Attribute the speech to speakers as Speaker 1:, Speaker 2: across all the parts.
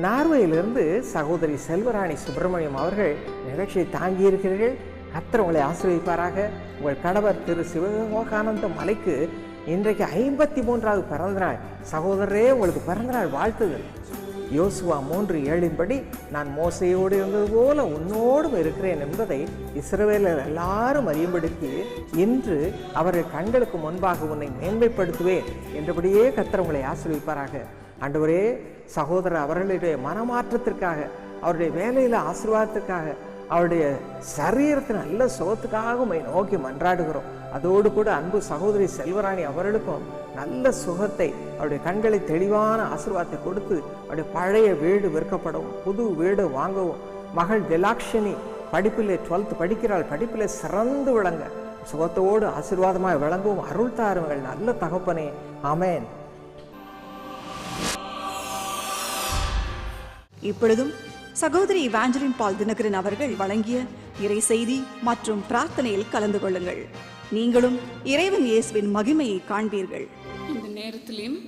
Speaker 1: நார்வேயிலிருந்து சகோதரி செல்வராணி சுப்பிரமணியம் அவர்கள் நிகழ்ச்சியை தாங்கியிருக்கிறீர்கள். கர்த்தர் உங்களை ஆசீர்வதிப்பாராக. உங்கள் கணவர் திரு சிவலோகானந்த மலைக்கு இன்றைக்கு 53வது பிறந்தநாள். சகோதரரே, உங்களுக்கு பிறந்தநாள் வாழ்த்துகள். யோசுவா 3:7 நான் மோசையோடு இருந்தது போல உன்னோடும் இருக்கிறேன் என்பதை இஸ்ரவேலர் எல்லாரும் அறியும்படிக்கு இன்று அவர்கள் கண்களுக்கு முன்பாக உன்னை மேன்மைப்படுத்துவேன் என்றபடியே கர்த்தர் உங்களை ஆசீர்வதிப்பாராக. ஆண்டவரே, சகோதரர் அவர்களுடைய மனமாற்றத்திற்காக, அவருடைய வேலையில் ஆசீர்வாதத்திற்காக, அவருடைய சரீரத்தின் நல்ல சுகத்துக்காக உம்மை நோக்கி மன்றாடுகிறோம். அதோடு கூட அன்பு சகோதரி செல்வராணி அவர்களுக்கும் நல்ல சுகத்தை, அவருடைய கண்களை தெளிவான ஆசீர்வாதத்தை கொடுத்து அவருடைய பழைய வீடு விற்கப்படவும், புது வீடு வாங்கவும், மகள் திலாக்ஷினி படிப்பிலே 12th படிக்கிறாள், படிப்பிலே சிறந்து விளங்க, சுகத்தோடு ஆசீர்வாதமாக விளங்கவும் அருள் தாருங்கள் நல்ல தகப்பனே. ஆமென்.
Speaker 2: இப்பொழுதும் சகோதரி இவாஞ்சலின் பால் தினகரன் அவர்கள் வழங்கிய இறை செய்தி மற்றும் பிரார்த்தனையில் கலந்து கொள்ளுங்கள். நீங்களும் இறைவன் இயேசுவின் மகிமையை காண்பீர்கள்.
Speaker 3: இந்த நேரத்திலையும்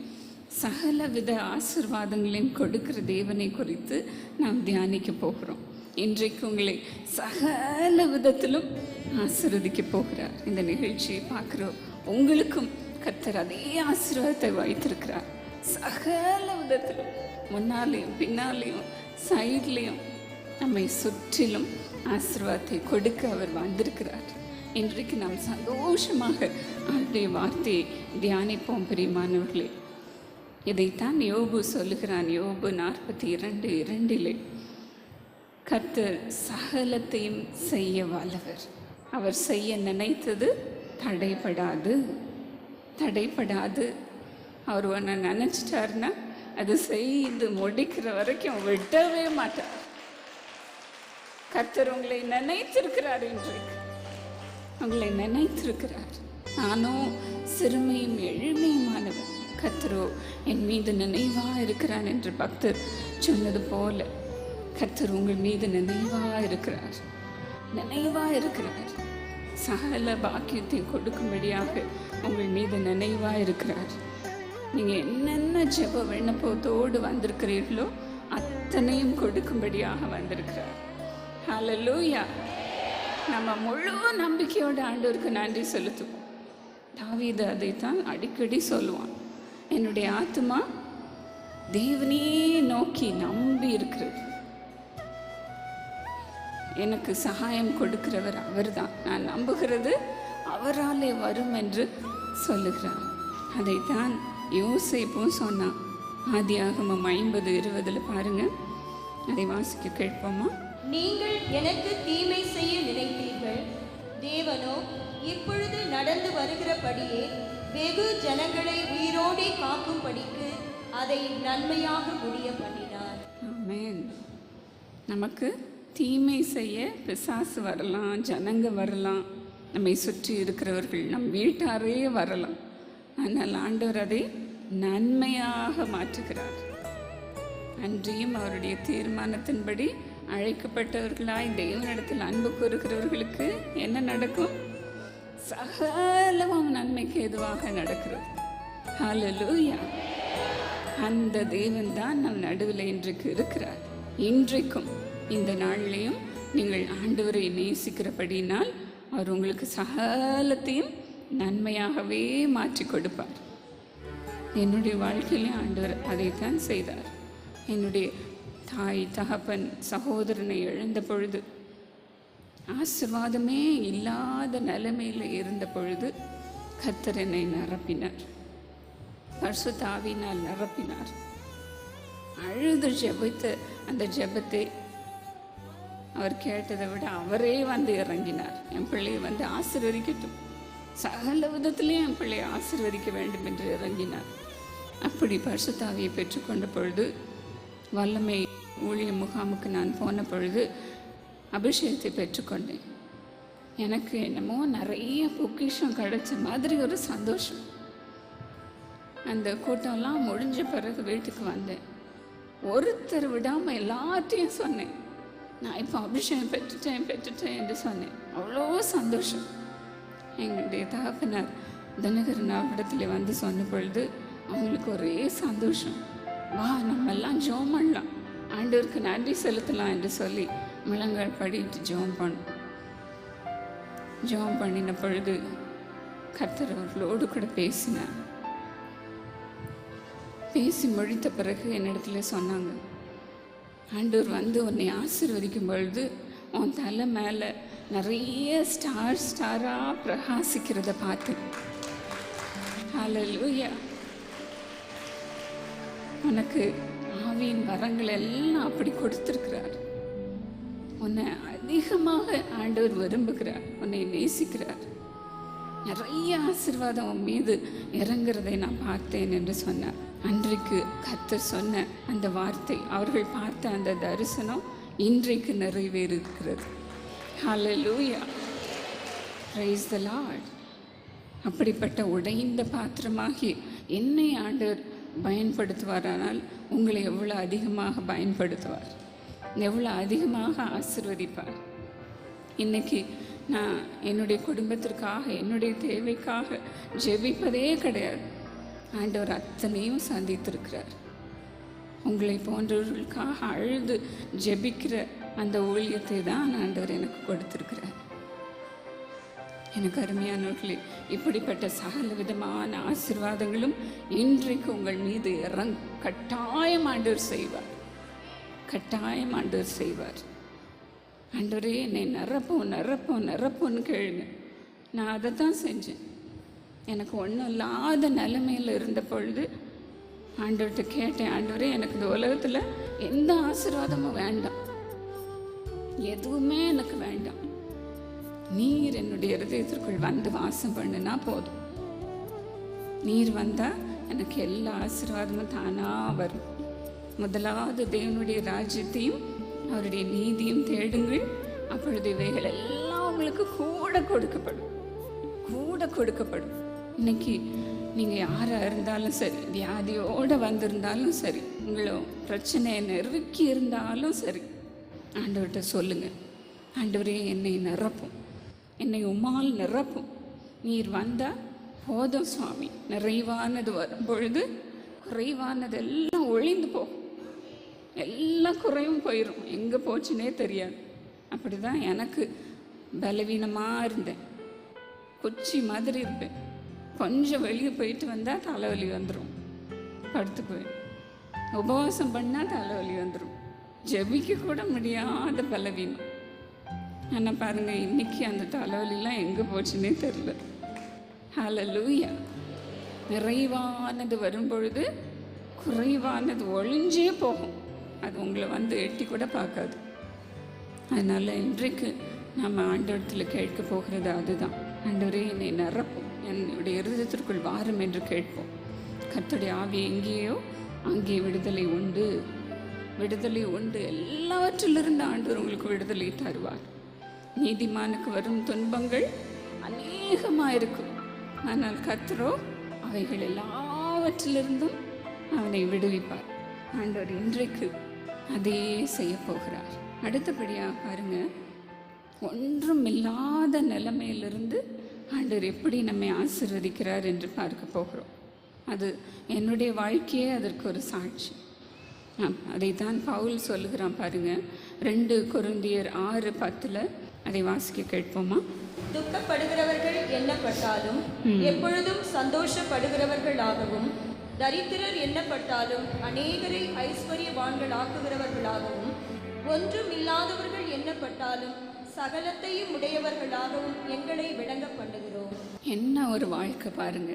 Speaker 3: சகலவித ஆசீர்வாதங்களையும் கொடுக்கிற தேவனை குறித்து நாம் தியானிக்க போகிறோம். இன்றைக்கு உங்களை சகல விதத்திலும் ஆசீர்வதிக்க போகிறார். இந்த நிகழ்ச்சியை பார்க்குற உங்களுக்கும் கர்த்தர் அதே ஆசீர்வாதத்தை வைத்திருக்கிறார். சகல விதத்திலும் முன்னாலேயும் பின்னாலேயும் சைட்லேயும் நம்மை சுற்றிலும் ஆசீர்வாதத்தை கொடுக்க அவர் வந்திருக்கிறார். இன்றைக்கு நாம் சந்தோஷமாக அவருடைய வார்த்தையை தியானிப்போம். பிரியமானவர்களே, இதைத்தான் யோபு சொல்லுகிறான். யோபு 42:2 கர்த்தர் சகலத்தையும் செய்ய வல்லவர். அவர் செய்ய நினைத்தது தடைபடாது. அவர் ஒன்று நினச்சிட்டாருன்னா அது செய்து முடிக்கிற வரைக்கும் விடவே மாட்டார். கர்த்தர் உங்களை நினைத்திருக்கிறார். இன்றைக்கு உங்களை நினைத்திருக்கிறார். நானும் சிறுமையும் எளிமையுமானவன், கர்த்தரோ என் மீது நினைவாக இருக்கிறான் என்று பக்தர் சொன்னது போல கர்த்தர் உங்கள் மீது நினைவாக இருக்கிறார். சகல பாக்கியத்தை கொடுக்கும்படியாக உங்கள் மீது நினைவாக இருக்கிறார். நீங்கள் என்னென்ன ஜெப விண்ணப்பத்தோடு வந்திருக்கிறீர்களோ அத்தனையும் கொடுக்கும்படியாக வந்திருக்கிறார். ஹல்லேலூயா. நம்ம முழு நம்பிக்கையோட ஆண்டவருக்கு நன்றி செலுத்துவோம். தாவீது அதைத்தான் அடிக்கடி சொல்லுவான். என்னுடைய ஆத்துமா தேவனையே நோக்கி நம்பி இருக்கிறது. எனக்கு சகாயம் கொடுக்கிறவர் அவர்தான். நான் நம்புகிறது அவராலே வரும் என்று சொல்லுகிறார். அதைத்தான் யோசேப்பும் சொன்னான். ஆதியாகமம் 50:20 பாருங்க. அதை வாசிக்க கேட்போமா?
Speaker 4: நீங்கள் எனக்கு தீமை செய்ய நினைத்தீர்கள், தேவனோ இப்பொழுது நடந்து வருகிறபடியே வெகு ஜனங்களை உயிரோடே காக்கும்படிக்கு அதை நன்மையாக முடிய பண்ணினார்.
Speaker 3: ஆமென். நமக்கு தீமை செய்ய பிசாசு வரலாம், ஜனங்க வரலாம், நம்மை சுற்றி இருக்கிறவர்கள், நம் வீட்டாரே வரலாம். ஆனால் ஆண்டவர் அதை நன்மையாக மாற்றுகிறார். அன்றியும் அவருடைய தீர்மானத்தின்படி அழைக்கப்பட்டவர்களாய் தேவனிடத்தில் அன்பு கூறுகிறவர்களுக்கு என்ன நடக்கும்? சகலமும் நன்மைக்கு எதுவாக நடக்கிறது. ஹல்லேலூயா. அந்த தேவன் தான் நம் நடுவில் இன்றைக்கு இருக்கிறார். இன்றைக்கும் இந்த நாளிலையும் நீங்கள் ஆண்டவரை நேசிக்கிறபடினால் அவர் உங்களுக்கு சகலத்தையும் நன்மையாகவே மாற்றி கொடுப்பார். என்னுடைய வாழ்க்கையிலே ஆண்டவர் அதைத்தான் செய்தார். என்னுடைய தாய் தகப்பன் சகோதரனை இழந்த பொழுது, ஆசீர்வாதமே இல்லாத நிலைமையில் இருந்த பொழுது கர்த்தர் என்னை நிரப்பினார். பரிசுத்த ஆவியினால் நிரப்பினார். அழுது ஜெபித்த அந்த ஜெபத்தை அவர் கேட்டதை விட அவரே வந்து இறங்கினார். என் பிள்ளையை வந்து ஆசீர்வதிக்கட்டும், சகல விதத்திலையும் என் பிள்ளையை ஆசீர்வதிக்க வேண்டும் என்று இறங்கினார். அப்படி பரிசுத்த ஆவியை பெற்றுக்கொண்ட பொழுது, வல்லமை ஊழிய முகாமுக்கு நான் போன பொழுது அபிஷேகத்தை பெற்றுக்கொண்டேன். எனக்கு என்னமோ நிறைய பொக்கிஷம் கிடைச்ச மாதிரி ஒரு சந்தோஷம். அந்த கூட்டம்லாம் முடிஞ்ச பிறகு வீட்டுக்கு வந்தேன். ஒருத்தர் விடாமல் எல்லாத்தையும் சொன்னேன். நான் இப்போ அபிஷேகம் பெற்றுட்டேன் என்று சொன்னேன். அவ்வளோ சந்தோஷம். எங்களுடைய தகப்பனார் தினகரன் அவரிடத்துல வந்து சொன்ன பொழுது அவங்களுக்கு ஒரே சந்தோஷம். வா, நம்மெல்லாம் ஜெபம் பண்ணலாம், ஆண்டவருக்கு நன்றி செலுத்தலாம் என்று சொல்லி முழங்கால் படிட்டு ஜெபம் பண்ணின பொழுது கர்த்தர் அவர்களோடு கூட பேசினார். பேசி முடித்த பிறகு என்னிடத்துல சொன்னாங்க, ஆண்டவர் வந்து உன்னை ஆசீர்வதிக்கும் பொழுது உன் தலை மேலே நிறைய ஸ்டாராக பிரகாசிக்கிறத பார்த்தேன். ஹல்லேலூயா. உனக்கு ஆவியின் வரங்கள் எல்லாம் அப்படி கொடுத்துருக்கிறார். உன்னை அதிகமாக ஆண்டவர் விரும்புகிறார், உன்னை நேசிக்கிறார். நிறைய ஆசீர்வாதம் உன் மீது இறங்குறதை நான் பார்த்தேன் என்று சொன்னார். அன்றைக்கு கர்த்தர் சொன்ன அந்த வார்த்தை, அவர்கள் பார்த்த அந்த தரிசனம் இன்றைக்கு நிறைவேறுகிறது. ஹல்லேலூயா, பிரைஸ் தி லார்ட். அப்படிப்பட்ட உடைந்த பாத்திரமாகி என்னை ஆண்டவர் பயன்படுத்துவாரானால் உங்களை எவ்வளோ அதிகமாக பயன்படுத்துவார், எவ்வளோ அதிகமாக ஆசீர்வதிப்பார். இன்றைக்கி நான் என்னுடைய குடும்பத்திற்காக, என்னுடைய தேவைக்காக ஜெபிப்பதே கிடையாது. ஆண்டவர் அத்தனையும் சந்தித்திருக்கிறார். உங்களை போன்றவர்களுக்காக அழுது ஜெபிக்கிற அந்த ஊழியத்தை தான் ஆண்டவர் எனக்கு கொடுத்திருக்கிறார். எனக்கு அருமையானவர்களே, இப்படிப்பட்ட சகல விதமான ஆசீர்வாதங்களும் இன்றைக்கு உங்கள் மீது கட்டாயம் ஆண்டவர் செய்வார், கட்டாயம் ஆண்டவர் செய்வார். ஆண்டவரே என்னை நிரப்போன்னு கேளுங்க. நான் அதை தான் செஞ்சேன். எனக்கு ஒன்றும் இல்லாத நிலைமையில் இருந்த பொழுது ஆண்டவர்கிட்ட கேட்டேன், ஆண்டவரே எனக்கு இந்த உலகத்தில் எந்த ஆசீர்வாதமும் வேண்டாம், எதுவுமே எனக்கு வேண்டாம், நீர் என்னுடைய இருதயத்திற்குள் வந்து வாசம் பண்ணுனா போதும். நீர் வந்தால் எனக்கு எல்லா ஆசீர்வாதமும் தானாக வரும். முதலாவது தேவனுடைய ராஜ்யத்தையும் அவருடைய நீதியும் தேடுங்கள், அப்பொழுது இவைகள் எல்லாம் உங்களுக்கு கூட கொடுக்கப்படும். இன்னைக்கு நீங்கள் யாராக இருந்தாலும் சரி, வியாதியோடு வந்திருந்தாலும் சரி, உங்களை பிரச்சனையை நெருக்கி இருந்தாலும் சரி, ஆண்டவர்கிட்ட சொல்லுங்கள், ஆண்டவரே என்னை நிரப்பும், என்னை உம்மால் நிரப்பும். நீர் வந்தால் போதும் சுவாமி. நிறைவானது வரும் பொழுது குறைவானதெல்லாம் ஒழிந்து போகும், எல்லாம் குறைவும் போயிடும், எங்கே போச்சுன்னே தெரியாது. அப்படி தான் எனக்கு பலவீனமாக இருந்தேன், குச்சி மாதிரி இருப்பேன். கொஞ்சம் வெளியே போயிட்டு வந்தால் தலைவலி வந்துடும், படுத்துக்குவேன். உபவாசம் பண்ணால் தலைவலி வந்துடும், ஜெபிக்க கூட முடியாத பலவீனம். ஆனால் பாருங்கள், இன்றைக்கி அந்த தலைவலிலாம் எங்கே போச்சுன்னே தெரில. ஹல்லேலூயா. நிறைவானது வரும் பொழுது குறைவானது ஒழிஞ்சே போகும், அது உங்களை வந்து எட்டி கூட பார்க்காது. அதனால் இன்றைக்கு நம்ம ஆண்டவரத்தில் கேட்க போகிறது அதுதான், ஆண்டவரே என்னை நிரப்பும், என்னுடைய இருதயத்திற்குள் வாரும் என்று கேட்போம். கர்த்தருடைய ஆவி எங்கேயோ அங்கே விடுதலை உண்டு, விடுதலை உண்டு. எல்லாவற்றிலிருந்து ஆண்டவர் உங்களுக்கு விடுதலை தருவார். நீதிமானுக்கு வரும் துன்பங்கள் அநேகமாக இருக்கும், ஆனால் கர்த்தரோ அவைகள் எல்லாவற்றிலிருந்தும் அவனை விடுவிப்பார். ஆண்டவர் இன்றைக்கு அதே செய்ய போகிறார். அடுத்தபடியாக பாருங்க, ஒன்றும் இல்லாத நிலைமையிலிருந்து ஆண்டவர் எப்படி நம்மை ஆசீர்வதிக்கிறார் என்று பார்க்க போகிறோம். அது என்னுடைய வாழ்க்கையே அதற்கு ஒரு சாட்சி. அதைத்தான் பவுல் சொல்லுகிறான் பாருங்க, 2 கொரிந்தியர் 6:10 அதை வாசிக்க கேட்போமா?
Speaker 4: துக்கப்படுகிறவர்கள் எண்ணப்பட்டாலும் எப்பொழுதும் சந்தோஷப்படுகிறவர்களாகவும், தரித்திரர் எண்ணப்பட்டாலும் அநேகரை ஐஸ்வர்யவான்கள் ஆக்குகிறவர்களாகவும், ஒன்றும் இல்லாதவர்கள் எண்ணப்பட்டாலும் சகலத்தையும் உடையவர்களாகவும் எங்களை விளங்க பண்ணுகிறோம்.
Speaker 3: என்ன ஒரு வாழ்க்கை பாருங்க,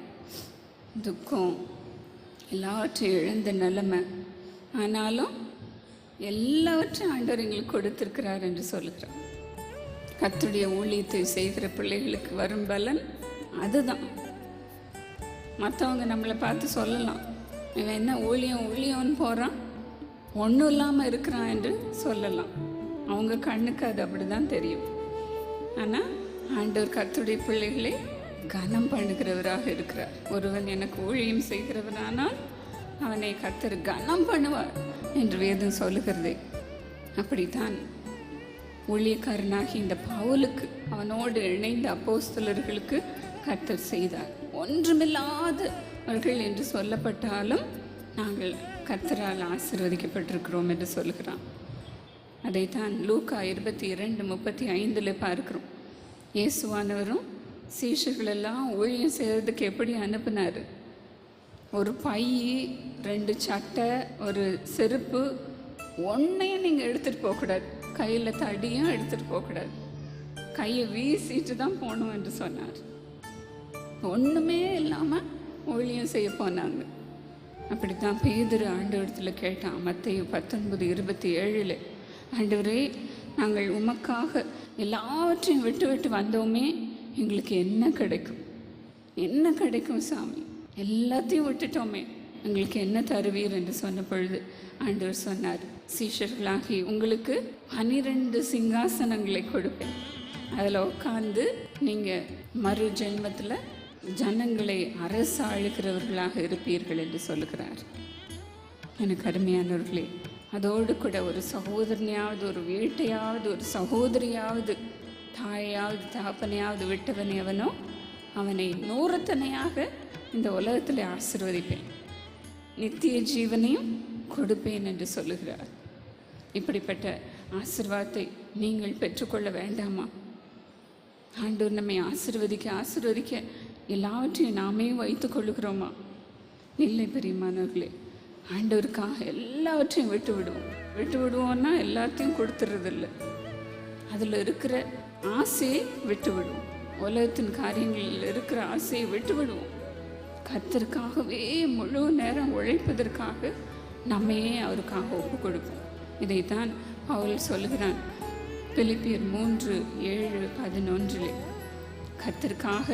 Speaker 3: துக்கம், எல்லாவற்றையும் இழந்த நிலைமை, ஆனாலும் எல்லாவற்றையும் ஆண்டவர் எங்களுக்கு கொடுத்திருக்கிறார் என்று சொல்லுகிறார். கர்த்தருடைய ஊழியத்தை செய்கிற பிள்ளைகளுக்கு வரும் பலன் அதுதான். மற்றவங்க நம்மளை பார்த்து சொல்லலாம், இவன் என்ன ஊழியம்னு போகிறான், ஒன்றும் இல்லாமல் இருக்கிறான் என்று சொல்லலாம். அவங்க கண்ணுக்கு அது அப்படி தான் தெரியும். ஆனால் ஆண்டவர் கர்த்தருடைய பிள்ளைகளை கனம் பண்ணுகிறவராக இருக்கிறார். ஒருவன் எனக்கு ஊழியம் செய்கிறவனானால் அவனை கர்த்தர் கனம் பண்ணுவார் என்று வேதம் சொல்லுகிறதே. அப்படித்தான் ஊழியக்காரனாகி இந்த பவுலுக்கு, அவனோடு இணைந்த அப்போஸ்தலர்களுக்கு கர்த்தர் செய்தார். ஒன்றுமில்லாதவர்கள் என்று சொல்லப்பட்டாலும் நாங்கள் கர்த்தரால் ஆசீர்வதிக்கப்பட்டிருக்கிறோம் என்று சொல்கிறான். அதைத்தான் லூக்கா 22:35 பார்க்கிறோம். இயேசுவானவரும் சீஷர்களெல்லாம் ஊழியம் செய்கிறதுக்கு எப்படி அனுப்புனார்? ஒரு பை, 2 சட்டை, ஒரு செருப்பு, ஒன்றையும் நீங்கள் எடுத்துகிட்டு போகக்கூடாது. கையில் தடியும் எடுத்துகிட்டு போகக்கூடாது. கையை வீசிட்டு தான் போகணும் என்று சொன்னார். ஒன்றுமே இல்லாமல் ஊழியம் செய்ய போனாங்க. அப்படி தான் பேதுரு ஆண்டவரத்தில் கேட்டான். மத்தேயு 19:27, ஆண்டவரே, நாங்கள் உமக்காக எல்லாவற்றையும் விட்டு விட்டு வந்தோமே, எங்களுக்கு என்ன கிடைக்கும்? என்ன கிடைக்கும் சாமி? எல்லாத்தையும் விட்டுட்டோமே, எங்களுக்கு என்ன தருவீர் என்று சொன்ன பொழுது ஆண்டவர் சொன்னார், சீஷர்களாகி உங்களுக்கு 12 சிங்காசனங்களை கொடுப்பேன். அதில் உட்காந்து நீங்கள் மறு ஜென்மத்தில் ஜனங்களை அரசு ஆளுகிறவர்களாக இருப்பீர்கள் என்று சொல்லுகிறார். எனக்கு அருமையானவர்களே, அதோடு கூட ஒரு சகோதரனையாவது, ஒரு வீட்டையாவது, ஒரு சகோதரியாவது, தாயாவது தகப்பனையாவது விட்டவன் எவனோ அவனை 100 இந்த உலகத்தில் ஆசீர்வதிப்பேன், நித்திய ஜீவனையும் கொடுப்பேன் என்று சொல்லுகிறார். இப்படிப்பட்ட ஆசீர்வாதத்தை நீங்கள் பெற்றுக்கொள்ள வேண்டாமா? ஆண்டவர் நம்மை ஆசீர்வதிக்க எல்லாவற்றையும் நாமே வைத்து கொள்ளுகிறோமா? இல்லை பிரியமானவர்களே, ஆண்டவருக்காக எல்லாவற்றையும் விட்டு விடுவோம்னா எல்லாத்தையும் கொடுத்துறதில்லை. அதில் இருக்கிற ஆசையை விட்டு விடுவோம். உலகத்தின் காரியங்களில் இருக்கிற ஆசையை விட்டு விடுவோம். கர்த்தருக்காகவே முழு நேரம் உழைப்பதற்காக நம்மையே அவருக்காக ஒப்பு கொடுப்போம். இதைத்தான் பவுல் சொல்லுகிறான் பிலிப்பியர் 3:7-11. கர்த்தருக்காக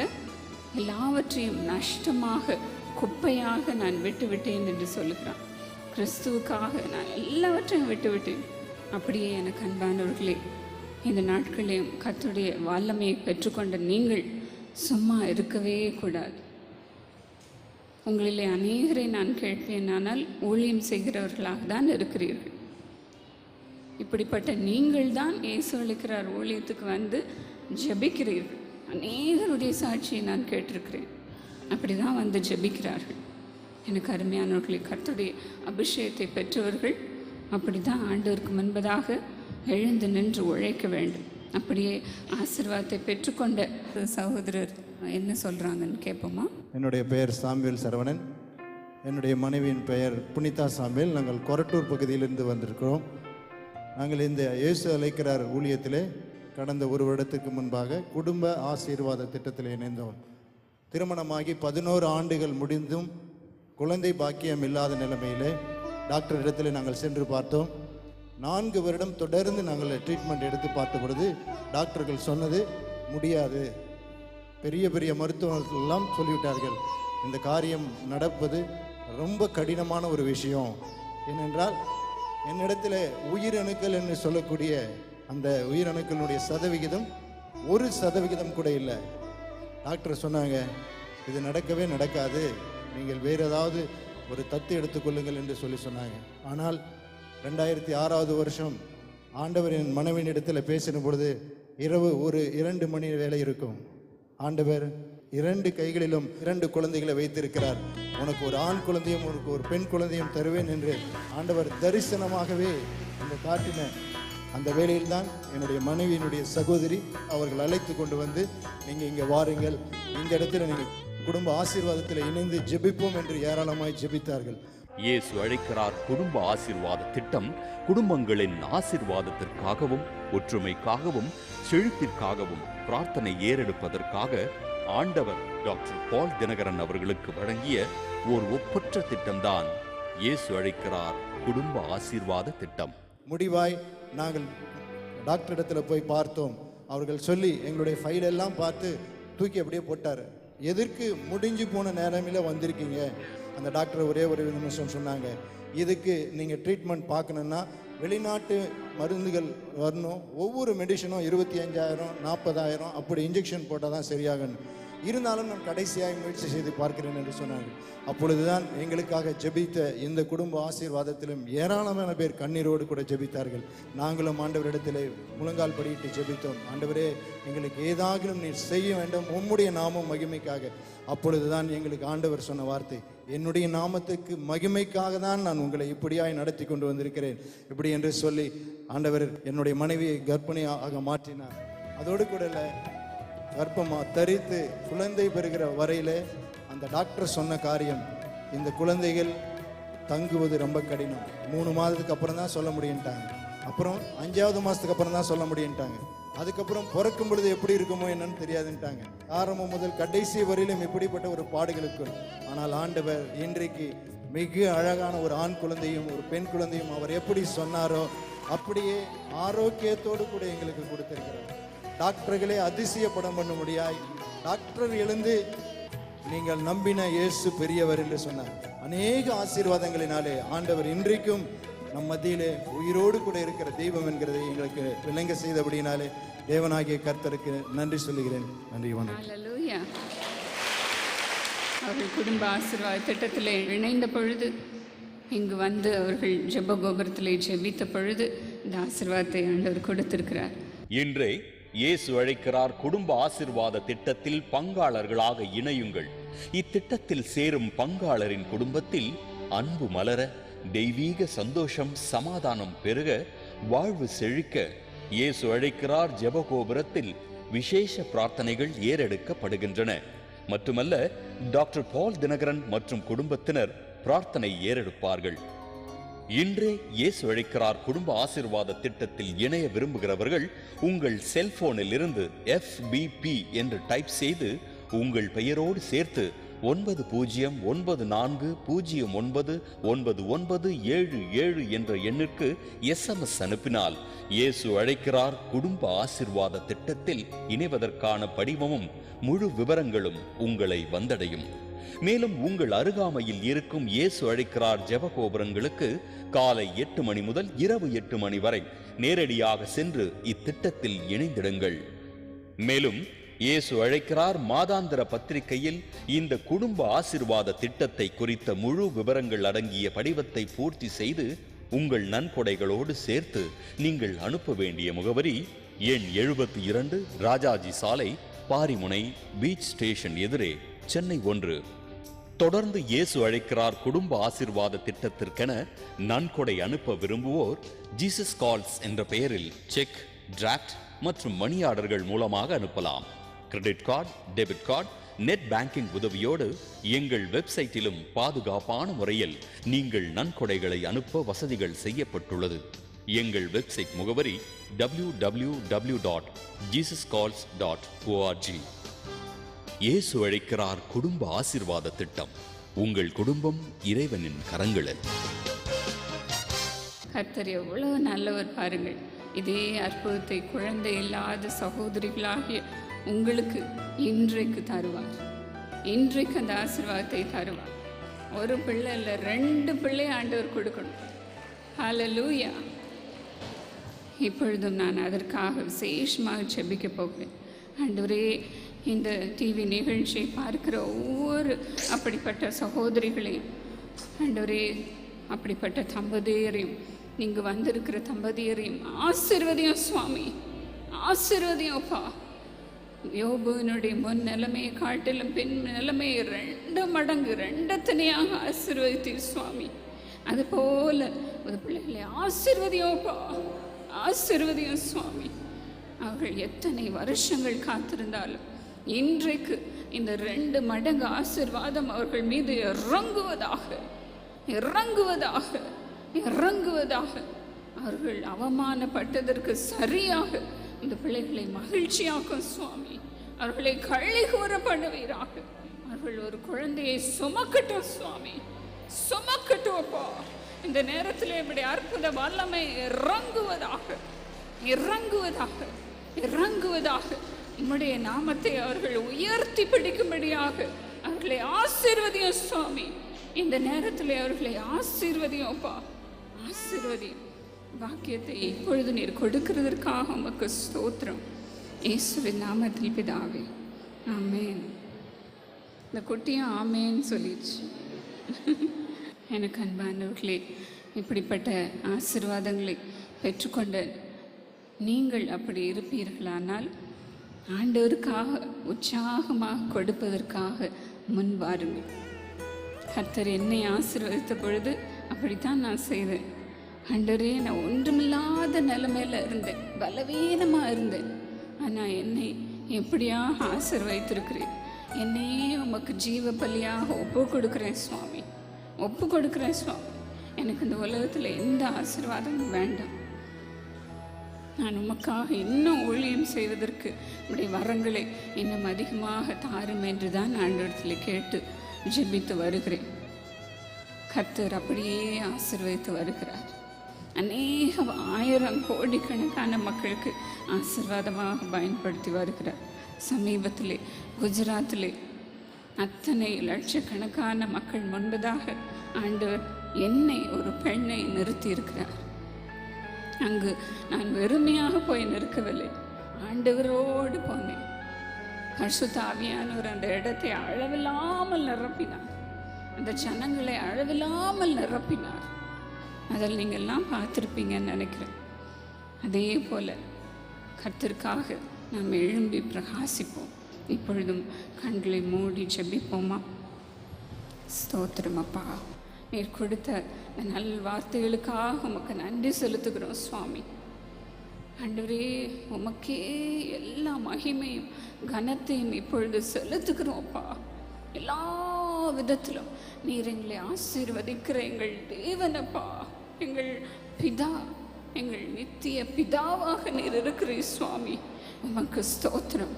Speaker 3: எல்லாவற்றையும் நஷ்டமாக, குப்பையாக நான் விட்டுவிட்டேன் என்று சொல்லுகிறான். கிறிஸ்துவுக்காக நான் எல்லாவற்றையும் விட்டுவிட்டேன். அப்படியே எனக்கு அன்பானவர்களே, இந்த நாட்களையும் கர்த்தருடைய வல்லமையை பெற்றுக்கொண்ட நீங்கள் சும்மா இருக்கவே கூடாது. உங்களிலே அநேகரை நான் கேட்பேன், ஆனால் ஊழியம் செய்கிறவர்களாக தான் இருக்கிறீர்கள். இப்படிப்பட்ட நீங்கள் தான் இயேசு அளிக்கிறார் ஊழியத்துக்கு வந்து ஜெபிக்கிறீர்கள். அநேகருடைய சாட்சியை நான் கேட்டிருக்கிறேன். அப்படி தான் வந்து ஜெபிக்கிறார்கள். எனக்கு அருமையானவர்களை, கர்த்தருடைய அபிஷேகத்தை பெற்றவர்கள் அப்படி தான் ஆண்டவருக்கு முன்பதாக எழுந்து நின்று உழைக்க வேண்டும். அப்படியே ஆசீர்வாதத்தை பெற்றுக்கொண்ட சகோதரர் என்ன சொல்கிறாங்கன்னு கேட்போமா?
Speaker 5: என்னுடைய பெயர் சாமுவேல் சரவணன். என்னுடைய மனைவியின் பெயர் புனிதா சாமுவேல். நாங்கள் கொரட்டூர் பகுதியிலிருந்து வந்திருக்கிறோம். நாங்கள் இந்த இயேசு அழைக்கிறார் ஊழியத்திலே கடந்த 1 வருடத்துக்கு முன்பாக குடும்ப ஆசீர்வாத திட்டத்தில் இணைந்தோம். திருமணமாகி 11 ஆண்டுகள் முடிந்தும் குழந்தை பாக்கியம் இல்லாத நிலைமையிலே டாக்டர் இடத்துல நாங்கள் சென்று பார்த்தோம். 4 வருடம் தொடர்ந்து நாங்கள் ட்ரீட்மெண்ட் எடுத்து பார்த்த பொழுது டாக்டர்கள் சொன்னது முடியாது. பெரிய பெரிய மருத்துவர்கள் எல்லாம் சொல்லிவிட்டார்கள், இந்த காரியம் நடப்பது ரொம்ப கடினமான ஒரு விஷயம். ஏனென்றால் என்னிடத்தில் உயிரணுக்கள் என்று சொல்லக்கூடிய அந்த உயிரணுக்களுடைய சதவிகிதம் 1% கூட இல்லை. டாக்டர் சொன்னாங்க, இது நடக்கவே நடக்காது, நீங்கள் வேறு ஏதாவது ஒரு தத்து எடுத்துக்கொள்ளுங்கள் என்று சொன்னாங்க. ஆனால் 2006வது வருஷம் ஆண்டவர் என் மனைவியின் இடத்துல பேசின பொழுது இரவு ஒரு 2 மணி வேலை இருக்கும். ஆண்டவர் 2 கைகளிலும் 2 குழந்தைகளை வைத்திருக்கிறார், உனக்கு ஒரு ஆண் குழந்தையும் உனக்கு ஒரு பெண் குழந்தையும் தருவேன் என்று ஆண்டவர் தரிசனமாகவே அந்த காட்டின அந்த வேளையில்தான் என்னுடைய மனைவியினுடைய சகோதரி அவர்கள் அழைத்து கொண்டு வந்து, நீங்கள் இங்கே வாருங்கள், இந்த இடத்துல நீங்கள் குடும்ப ஆசீர்வாதத்தில் இணைந்து ஜெபிப்போம் என்று ஏராளமாய் ஜெபித்தார்கள்.
Speaker 6: இயேசு அழைக்கிறார் குடும்ப ஆசீர்வாத திட்டம் குடும்பங்களின் ஆசீர்வாதத்திற்காகவும் ஒற்றுமைக்காகவும் செழிப்பிற்காகவும் பிரார்த்தனை ஏறெடுப்பதற்காக ஆண்டவர் டாக்டர் பால் தினகரன் அவர்களுக்கு வழங்கிய ஓர் ஒப்பற்ற திட்டம்தான் இயேசு அழைக்கிறார் குடும்ப ஆசீர்வாத திட்டம்.
Speaker 5: முடிவாய் நாங்கள் டாக்டர் இடத்துல போய் பார்த்தோம். அவர்கள் சொல்லி எங்களுடைய ஃபைல் எல்லாம் பார்த்து தூக்கி அப்படியே போட்டார். எதற்கு முடிஞ்சு போன நேரமில் வந்திருக்கீங்க? அந்த டாக்டர் ஒரே ஒரு நிமிஷம் சொன்னாங்க, இதுக்கு நீங்கள் ட்ரீட்மெண்ட் பார்க்கணுன்னா வெளிநாட்டு மருந்துகள் வரணும், ஒவ்வொரு மெடிசனும் 25,000 40,000 அப்படி இன்ஜெக்ஷன் போட்டால் தான் சரியாகணும். இருந்தாலும் நான் கடைசியாக முயற்சி செய்து பார்க்கிறேன் என்று சொன்னார்கள். அப்பொழுதுதான் எங்களுக்காக ஜெபித்த இந்த குடும்ப ஆசீர்வாதத்திலும் ஏராளமான பேர் கண்ணீரோடு கூட ஜெபித்தார்கள். நாங்களும் ஆண்டவரிடத்திலே முழங்கால் படியிட்டு ஜெபித்தோம். ஆண்டவரே, எங்களுக்கு ஏதாகிலும் நீர் செய்ய வேண்டும், உம்முடைய நாமம் மகிமைக்காக. அப்பொழுதுதான் எங்களுக்கு ஆண்டவர் சொன்ன வார்த்தை, என்னுடைய நாமத்துக்கு மகிமைக்காக தான் நான் உங்களை இப்படியாய் நடத்தி கொண்டு வந்திருக்கிறேன் இப்படி என்று சொல்லி ஆண்டவர் என்னுடைய மனைவியை கர்ப்பிணியாக மாற்றினார். அதோடு கூட இல்லை, கர்ப்பமாக தரித்து குழந்தை பெறுகிற வரையிலே அந்த டாக்டர் சொன்ன காரியம், இந்த குழந்தைகள் தங்குவது ரொம்ப கடினம், 3 மாதத்துக்கு அப்புறம் தான் சொல்ல முடியுன்ட்டாங்க. அப்புறம் 5வது மாதத்துக்கு அப்புறம் தான் சொல்ல முடியுன்ட்டாங்க. அதுக்கப்புறம் பிறக்கும் பொழுது எப்படி இருக்குமோ என்னன்னு தெரியாதுன்ட்டாங்க. ஆரம்பம் முதல் கடைசி வரையிலும் இப்படிப்பட்ட ஒரு பாடுகளுக்குள். ஆனால் ஆண்டவர் இன்றைக்கு மிக அழகான ஒரு ஆண் குழந்தையும் ஒரு பெண் குழந்தையும் அவர் எப்படி சொன்னாரோ அப்படியே ஆரோக்கியத்தோடு கூட எங்களுக்கு கொடுத்திருக்கிறார். டாக்டர்களே அதிசயப்படம் பண்ண முடியாய் டாக்டர் எழுந்து நீங்கள் நம்பின இயேசு பெரியவர் என்று சொன்னார். அநேக ஆசீர்வாதங்களினாலே ஆண்டவர் இன்றைக்கும் நம் மத்தியிலே உயிரோடு கூட இருக்கிற தெய்வம் என்கிறதை எங்களுக்கு விளங்க செய்தபடினாலே தேவனாகிய கர்த்தருக்கு நன்றி சொல்லுகிறேன். நன்றி, வணக்கம்.
Speaker 3: ஹல்லேலூயா. அவர்கள் குடும்ப ஆசீர்வாத திட்டத்தில் இணைந்த பொழுது, இங்கு வந்து அவர்கள் ஜெப கோபுரத்திலே ஜெபித்த பொழுது இந்த ஆசீர்வாதத்தை ஆண்டவர் கொடுத்திருக்கிறார்.
Speaker 6: இன்றே இயேசு அழைக்கிறார் குடும்ப ஆசீர்வாத திட்டத்தில் பங்காளர்களாக இணையுங்கள். இத்திட்டத்தில் சேரும் பங்காளரின் குடும்பத்தில் அன்பு மலர, தெய்வீக சந்தோஷம் சமாதானம் பெருக, வாழ்வு செழிக்க இயேசு அழைக்கிறார் ஜெபகோபுரத்தில் விசேஷ பிரார்த்தனைகள் ஏறெடுக்கப்படுகின்றன. மட்டுமல்ல, டாக்டர் பால் தினகரன் மற்றும் குடும்பத்தினர் பிரார்த்தனை ஏறெடுப்பார்கள். இன்றே இயேசு அழைக்கிறார் குடும்ப ஆசீர்வாத திட்டத்தில் இணைய விரும்புகிறவர்கள் உங்கள் செல்போனில் இருந்து FBP என்று டைப் செய்து உங்கள் பெயரோடு சேர்த்து 9094099977 என்ற எண்ணிற்கு SMS அனுப்பினால் இயேசு அழைக்கிறார் குடும்ப ஆசீர்வாத திட்டத்தில் இணைவதற்கான படிவமும் முழு விவரங்களும் உங்களை வந்தடையும். மேலும் உங்கள் அருகாமையில் இருக்கும் இயேசு அழைக்கிறார் ஜெபகோபுரங்களுக்கு காலை 8 மணி முதல் இரவு 8 மணி வரை நேரடியாக சென்று இத்திட்டத்தில் இணைந்திடுங்கள். மேலும் இயேசு அழைக்கிறார் மாதாந்திர பத்திரிகையில் இந்த குடும்ப ஆசீர்வாத திட்டத்தை குறித்த முழு விவரங்கள் அடங்கிய படிவத்தை பூர்த்தி செய்து உங்கள் நன்கொடைகளோடு சேர்த்து நீங்கள் அனுப்ப வேண்டிய முகவரி எண் 72 ராஜாஜி சாலை, பாரிமுனை, பீச் ஸ்டேஷன் எதிரே, சென்னை 1. தொடர்ந்து இயேசு அழைக்கிறார் குடும்ப ஆசீர்வாத திட்டத்திற்கென நன்கொடை அனுப்ப விரும்புவோர் ஜீசஸ் கால்ஸ் என்ற பெயரில் செக், டிராஃப்ட் மற்றும் மணி ஆர்டர்கள் மூலமாக அனுப்பலாம். Credit card, debit card, net banking உதவியோடு எங்கள் வெப்சைட்டிலும் பாதுகாப்பான முறையில் நீங்கள் நன்கொடைகளை அனுப்ப வசதிகள் செய்யப்பட்டுள்ளது. எங்கள் வெப்சைட் முகவரி www.jesuscalls.org. இயேசு அழைக்கிறார் குடும்ப ஆசீர்வாத திட்டம். உங்கள் குடும்பம் இறைவனின் கரங்களில்.
Speaker 3: கர்த்தர் எவ்வளவு நல்லவர் பாருங்கள். இதே அற்புதத்தை குழந்தை இல்லாத சகோதரிகளாகிய உங்களுக்கு இன்றைக்கு தருவார். இன்றைக்கு அந்த ஆசீர்வாதத்தை தருவார். ஒரு பிள்ளை இல்லை, 2 பிள்ளை ஆண்டவர் கொடுக்கணும். ஹல்லேலூயா. இப்பொழுதும் நான் அதற்காக விசேஷமாக ஜெபிக்க போகிறேன். ஆண்டவரே, இந்த டிவி நிகழ்ச்சியை பார்க்கிற ஒவ்வொரு அப்படிப்பட்ட சகோதரிகளையும், ஆண்டவரே, அப்படிப்பட்ட தம்பதியரையும், நீங்கள் வந்திருக்கிற தம்பதியரையும் ஆசீர்வதியும் சுவாமி, ஆசீர்வதியும்ப்பா. யோபுவினுடைய முன் நிலைமையை காட்டிலும் பின் நிலைமையை 2 மடங்கு 2 தனியாக ஆசீர்வதித்தீர் சுவாமி. அதுபோல ஒரு பிள்ளைகளை ஆசீர்வதியோப்பா, ஆசீர்வதியும் சுவாமி. அவர்கள் எத்தனை வருஷங்கள் காத்திருந்தாலும் இன்றைக்கு இந்த 2 மடங்கு ஆசீர்வாதம் அவர்கள் மீது இறங்குவதாக, இறங்குவதாக, இறங்குவதாக. அவர்கள் அவமானப்பட்டதற்கு சரியாக இந்த பிள்ளைகளை மகிழ்ச்சியாக்கும் சுவாமி. அவர்களை கள்ளி கூற பண்ணுவீராக. அவர்கள் ஒரு குழந்தையை சுமக்கட்டும் சுவாமி, சுமக்கட்டும்ப்பா. இந்த நேரத்தில் இப்படி அற்புத வல்லமை இறங்குவதாக, இறங்குவதாக, இறங்குவதாக. உம்முடைய நாமத்தை அவர்கள் உயர்த்தி பிடிக்கும்படியாக அவர்களை ஆசீர்வதியும் சுவாமி. இந்த நேரத்தில் அவர்களை ஆசீர்வதியும்ப்பா, ஆசீர்வதியும். வாக்கியத்தை இப்பொழுது நீர் கொடுக்கிறதற்காக உமக்கு ஸ்தோத்திரம். இயேசுவின் நாமத்தில் பிதாவே, ஆமென். இந்த குட்டியும் ஆமேன்னு சொல்லிடுச்சு. எனக்கு அன்பானவர்களே, இப்படிப்பட்ட ஆசீர்வாதங்களை பெற்றுக்கொண்ட நீங்கள் அப்படி இருப்பீர்களானால் ஆண்டவருக்காக உற்சாகமாக கொடுப்பதற்காக முன் வாருங்கள். கர்த்தர் என்னை ஆசீர்வதித்த பொழுது அப்படித்தான் நான் செய்தேன். ஆண்டவரே, நான் ஒன்றுமில்லாத நிலைமையில் இருந்தேன், பலவீனமாக இருந்தேன். ஆனால் என்னை எப்படியாக ஆசீர்வதித்திருக்கிறேன். என்னையே உமக்கு ஜீவ பலியாக ஒப்பு கொடுக்குறேன் சுவாமி, ஒப்பு கொடுக்குறேன் சுவாமி. எனக்கு இந்த உலகத்தில் எந்த ஆசீர்வாதமும் வேண்டாம். நான் உமக்காக இன்னும் ஊழியம் செய்வதற்கு உடைய வரங்களை இன்னும் அதிகமாக தாரும் என்று தான் ஆண்டவரிடத்தில் கேட்டு ஜெபித்து வருகிறேன். கர்த்தர் அப்படியே ஆசீர்வதித்து வருகிறார். அநேக 1000 கோடிக்கணக்கான மக்களுக்கு ஆசீர்வாதமாக பயன்படுத்தி வருகிறார். சமீபத்திலே குஜராத்திலே அத்தனை லட்சக்கணக்கான மக்கள் முன்பதாக ஆண்டவர் என்னை ஒரு பெண்ணை நிறுத்தியிருக்கிறார். அங்கு நான் வெறுமையாக போய் நிற்கவில்லை, ஆண்டவரோடு போனேன். பரிசுத்த ஆவியானவர் அந்த இடத்தை அளவில்லாமல் நிரப்பினார், அந்த ஜனங்களை அளவில்லாமல் நிரப்பினார். அதில் நீங்கள்லாம் பார்த்துருப்பீங்கன்னு நினைக்கிறேன். அதே போல் கர்த்தருக்காக நாம் எழும்பி பிரகாசிப்போம். இப்பொழுதும் கண்களை மூடி ஜெபிப்போமா? ஸ்தோத்திரம் அப்பா, நீர் கொடுத்த இந்த நல் வார்த்தைகளுக்காக உமக்கு நன்றி செலுத்துகிறோம் சுவாமி. ஆண்டவரே, உமக்கே எல்லா மகிமையும் கனத்தையும் இப்பொழுது செலுத்துகிறோம் அப்பா. எல்லா விதத்திலும் நீர் எங்களை ஆசீர்வதிக்கிற எங்கள் தேவனப்பா, எங்கள் பிதா, எங்கள் நித்திய பிதாவாக நீர் இருக்கிறீர் சுவாமி. உமக்கு ஸ்தோத்திரம்,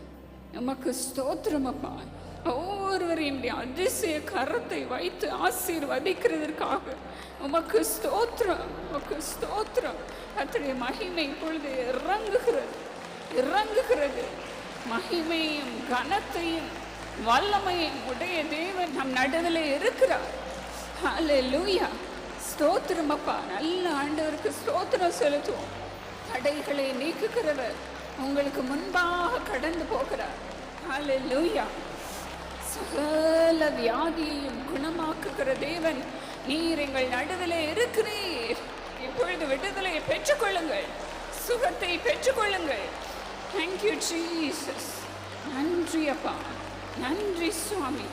Speaker 3: உமக்கு ஸ்தோத்திரம் அப்பா. ஒவ்வொருவரையும் அதிசய கரத்தை வைத்து ஆசீர்வதிக்கிறதற்காக உமக்கு ஸ்தோத்திரம், உமக்கு ஸ்தோத்திரம். கர்த்தருடைய மகிமை இப்பொழுது இறங்குகிறது, இறங்குகிறது. மகிமையும் கனத்தையும் வல்லமையும் உடைய தேவன் நம் நடுவில் இருக்கிறார். ஹல்லேலூயா, ஸ்தோத்திரம் அப்பா. நல்ல ஆண்டவருக்கு ஸ்தோத்திரம் செலுத்துவோம். தடைகளை நீக்குகிறவர் உங்களுக்கு முன்பாக கடந்து போகிறார். ஹல்லேலூயா. சகல வியாதியையும் குணமாக்குகிற தேவன் நீர் எங்கள் நடுவில் இருக்கிறீர். இப்பொழுது விடுதலையை பெற்றுக்கொள்ளுங்கள், சுகத்தை பெற்றுக்கொள்ளுங்கள். Thank you Jesus. நன்றி அப்பா, நன்றி சுவாமி.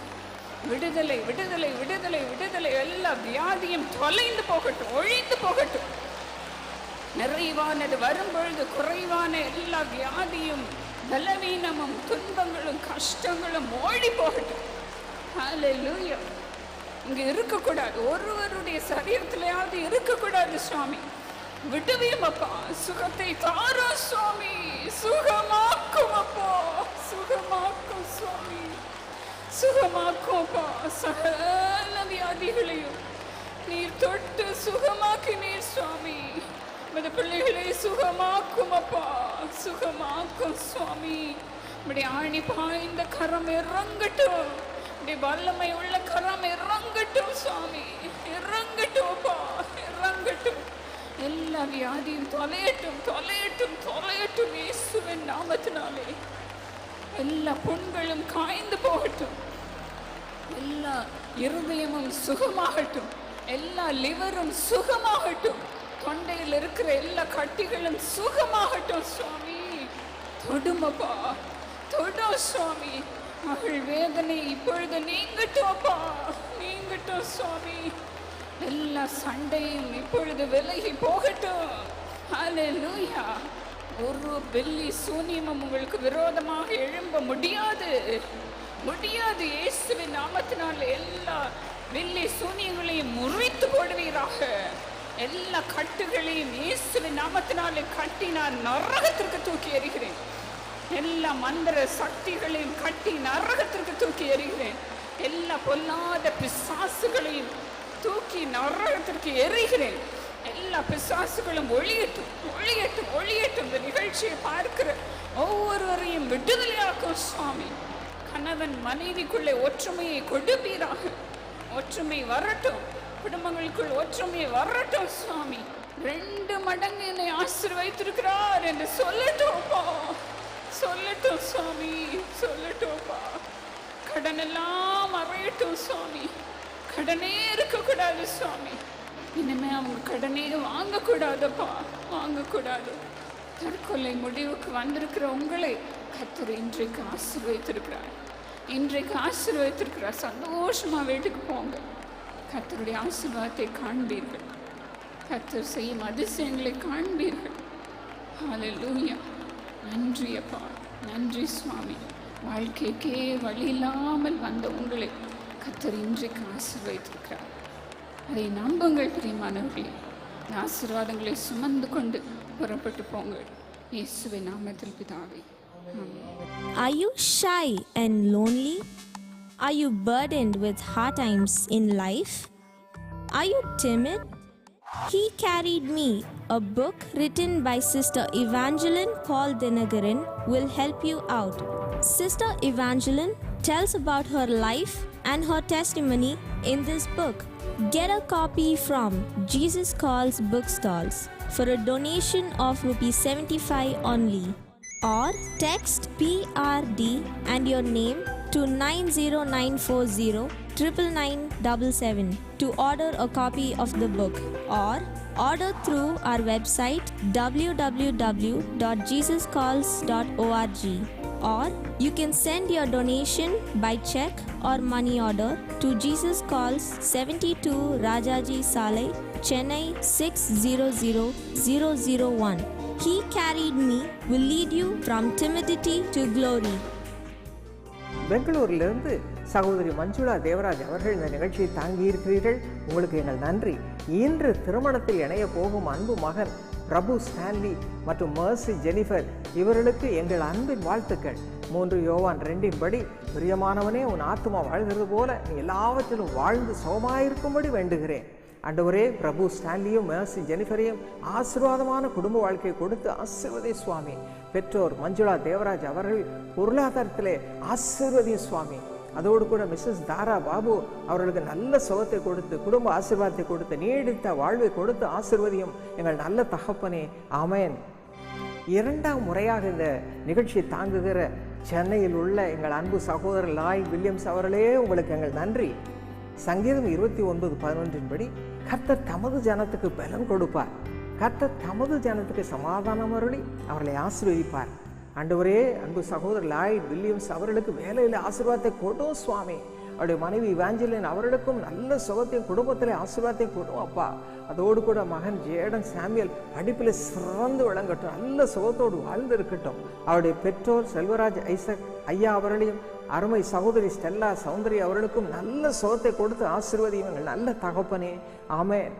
Speaker 3: விடுதலை, விடுதலை, விடுதலை, விடுதலை. எல்லா வியாதியும் தொலைந்து போகட்டும், ஒழிந்து போகட்டும். நிறைவானது வரும்பொழுது குறைவான எல்லா வியாதியும் பலவீனமும் துன்பங்களும் கஷ்டங்களும் ஓடி போகட்டும். ஹல்லேலூயா. இங்கே இருக்கக்கூடாது, ஒருவருடைய சரீரத்திலேயாவது இருக்கக்கூடாது சுவாமி. விடுவியும் அப்பா, சுகத்தை தாரும் சுவாமி, சுகமாக்கும் அப்பா, சுகமாக்கும் சுவாமி, சுகமாக்கும் அப்பா. சகல வியாதிகளையும் நீர் தொட்டு சுகமாக்கினீர் சுவாமி. இந்த பிள்ளைகளை சுகமாக்கும் அப்பா, சுகமாக்கும் சுவாமி. இப்படி ஆணி பாய்ந்த கரம் இறங்கட்டும், இப்படி வல்லமை உள்ள கரம் இறங்கட்டும் சுவாமி, இறங்கட்டும் அப்பா, இறங்கட்டும். எல்லா வியாதியும் தொலையட்டும், தொலையட்டும், தொலையட்டும் இயேசுவின் நாமத்தினாலே. எல்லா புண்களும் காய்ந்து போகட்டும், எல்லா இருதயமும் சுகமாகட்டும், எல்லா லிவரும் சுகமாகட்டும், தொண்டையில் இருக்கிற எல்லா கட்டிகளும் சுகமாகட்டும் சுவாமி. தொடுமப்பா, தொடும் சுவாமி. மகள் வேதனை இப்பொழுது நீங்கட்டும் அப்பா, நீங்கட்டும் சுவாமி. எல்லா சண்டையும் இப்பொழுது விலகி போகட்டும். ஹல்லேலூயா. ஒரு பில்லி சூனியமும் உங்களுக்கு விரோதமாக எழும்ப முடியாது, முடியாது. இயேசுவின் நாமத்தினால் எல்லா பில்லி சூனியங்களையும் முறித்து போடுவீராக. எல்லா கட்டுகளையும் இயேசுவின் நாமத்தினாலே கட்டி நான் நரகத்திற்கு தூக்கி எறிகிறேன். எல்லா மந்திர சக்திகளையும் கட்டி நரகத்திற்கு தூக்கி எறிகிறேன். எல்லா பொல்லாத பிசாசுகளையும் தூக்கி நரகத்திற்கு எறிகிறேன். எல்லா பிசாசுகளும் ஒழியட்டும், ஒழியட்டும், ஒழியட்டும். இந்த நிகழ்ச்சியை பார்க்கிற ஒவ்வொருவரையும் விடுதலையாக்கும் சுவாமி. கணவன் மனைவிக்குள்ளே ஒற்றுமையை கொடுப்பீராக. ஒற்றுமை வரட்டும், குடும்பங்களுக்குள் ஒற்றுமை வரட்டும் சுவாமி. 2 மடங்கு என்னை ஆசீர்வதித்திருக்கிறார் என்று சொல்லட்டும், சொல்லட்டும் சுவாமி, சொல்லட்டும். கடனெல்லாம் மறையட்டும் சுவாமி. கடனே இருக்கக்கூடாது சுவாமி. இனிமே அவங்க கடனே வாங்கக்கூடாதப்பா, வாங்கக்கூடாது. தற்கொலை முடிவுக்கு வந்திருக்கிற உங்களை கர்த்தர் இன்றைக்கு ஆசீர்வதித்திருக்கிறார். இன்றைக்கு ஆசீர்வதித்திருக்கிறார். சந்தோஷமா வீட்டுக்கு போங்க. கர்த்தருடைய ஆசீர்வாதத்தை காண்பீர்கள். கர்த்தர் செய்யும் அதிசயங்களை காண்பீர்கள். ஹல்லேலூயா. நன்றி அப்பா, நன்றி சுவாமி. வாழ்க்கைக்கே வழி இல்லாமல் வந்த உங்களை கர்த்தர் இன்றைக்கு ஆசீர்வதித்திருக்கிறார். அதை நம்புங்கள் பிரியமானவர்களே. இந்த ஆசீர்வாதங்களை சுமந்து கொண்டு புறப்பட்டு போங்கள். இயேசுவின் நாமத்தில் பிதாவே, ஆமென்.
Speaker 7: Are you shy and lonely? Are you burdened with hard times in life? Are you timid? He Carried Me, a book written by Sister Evangeline Paul Dinagaran, will help you out. Sister Evangeline tells about her life and her testimony in this book. Get a copy from Jesus Calls Bookstalls for a donation of ₹75 only, or text PRD and your name to 90940 99977 to order a copy of the book, or order through our website www.jesuscalls.org, or you can send your donation by check or money order to Jesus Calls 72 Rajaji Salai, Chennai 600001. He Carried Me will lead you from timidity to glory.
Speaker 1: பெங்களூரிலிருந்து சகோதரி மஞ்சுளா தேவராஜ் அவர்கள் இந்த நிகழ்ச்சியை தாங்கி இருக்கிறீர்கள். உங்களுக்கு எங்கள் நன்றி. இன்று திருமணத்தில் இணைய போகும் அன்பு மகன் பிரபு ஸ்டான்லி மற்றும் மர்சி ஜெனிஃபர் இவர்களுக்கு எங்கள் அன்பின் வாழ்த்துக்கள். 3 யோவான் 2 படி, பிரியமானவனே, உன் ஆத்துமா வாழ்கிறது போல நீ எல்லாவற்றிலும் வாழ்ந்து சுகமாயிருக்கும்படி வேண்டுகிறேன். ஆண்டவரே, பிரபு ஸ்டான்லியும் மர்சி ஜெனிஃபரையும் ஆசீர்வாதமான குடும்ப வாழ்க்கையை கொடுத்து ஆசீர்வதி சுவாமி. பெற்றோர் மஞ்சுளா தேவராஜ் அவர்கள் பொருளாதாரத்திலே ஆசீர்வதியும் சுவாமி. அதோடு கூட மிஸ்ஸஸ் தாரா பாபு அவர்களுக்கு நல்ல சுகத்தை கொடுத்து குடும்ப ஆசீர்வாதத்தை கொடுத்து நீடித்த வாழ்வை கொடுத்து ஆசீர்வதியும் எங்கள் நல்ல தகப்பனே, ஆமென். 2ஆம் முறையாக இந்த நிகழ்ச்சியை தாங்குகிற சென்னையில் உள்ள எங்கள் அன்பு சகோதரர் லாய் வில்லியம்ஸ் அவர்களே, உங்களுக்கு எங்கள் நன்றி. சங்கீதம் 29:11 படி, கர்த்தர் தமது ஜனத்துக்கு பலன் கொடுப்பார், கர்த்தர் தமது ஜனத்துக்கு சமாதானம் அருளி அவர்களை ஆசீர்வதிப்பார். ஆண்டவரே, அன்பு சகோதரர் லாய் வில்லியம்ஸ் அவர்களுக்கு வேலையில் ஆசீர்வாதத்தை கொடும் சுவாமி. அவருடைய மனைவி இவாஞ்சலின் அவர்களுக்கும் நல்ல சுகத்தையும் குடும்பத்தில் ஆசீர்வாதத்தையும் கொடும் அப்பா. அதோடு கூட மகன் ஜேடன் சாமியல் படிப்பில் சிறந்து விளங்கட்டும், நல்ல சுகத்தோடு வாழ்ந்து இருக்கட்டும். அவருடைய பெற்றோர் செல்வராஜ் ஐசக் ஐயா அவர்களையும் அருமை சகோதரி ஸ்டெல்லா சௌந்தரி அவர்களுக்கும் நல்ல சுகத்தை கொடுத்து ஆசீர்வதியும் நல்ல தகப்பனே, ஆமென்.